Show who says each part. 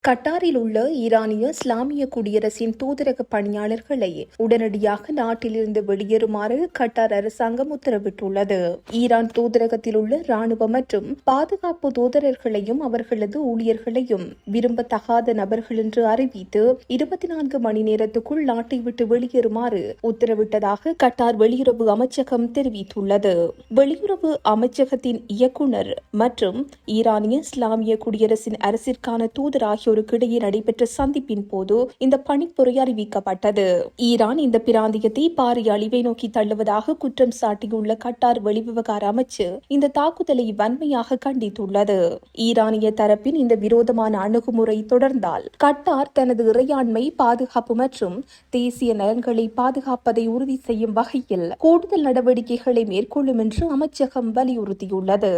Speaker 1: கட்டாரில் உள்ள ஈரானிய இஸ்லாமிய குடியரசின் தூதரக பணியாளர்களை உடனடியாக நாட்டிலிருந்து வெளியேறுமாறு கட்டார் அரசாங்கம் உத்தரவிட்டுள்ளது. ஈரான் தூதரகத்தில் உள்ள ராணுவ மற்றும் பாதுகாப்பு தூதரர்களையும் அவர்களது ஊழியர்களையும் விரும்பத்தகாத நபர்கள் என்று அறிவித்து 24 மணி நேரத்துக்குள் நாட்டை விட்டு வெளியேறுமாறு உத்தரவிட்டதாக கட்டார் வெளியுறவு அமைச்சகம் தெரிவித்துள்ளது. வெளியுறவு அமைச்சகத்தின் இயக்குநர் மற்றும் ஈரானிய இஸ்லாமிய குடியரசின் அரசிற்கான தூதர் ஆகியோருக்கு இடையே நடைபெற்ற சந்திப்பின் போது இந்த பணிப்புரை அறிவிக்கப்பட்டது. ஈரான் இந்த பிராந்தியத்தை பாரிய அழிவை நோக்கி தள்ளுவதாக குற்றம் சாட்டியுள்ள கட்டார் வெளிவிவகார அமைச்சு இந்த தாக்குதலை வன்மையாக கண்டித்துள்ளது. ஈரானிய தரப்பின் இந்த விரோதமான அணுகுமுறை தொடர்ந்தால் கட்டார் தனது இறையாண்மை, பாதுகாப்பு மற்றும் தேசிய நலன்களை பாதுகாப்பதை உறுதி செய்யும் வகையில் கூடுதல் நடவடிக்கைகளை மேற்கொள்ளும் என்று அமைச்சகம் வலியுறுத்தியுள்ளது.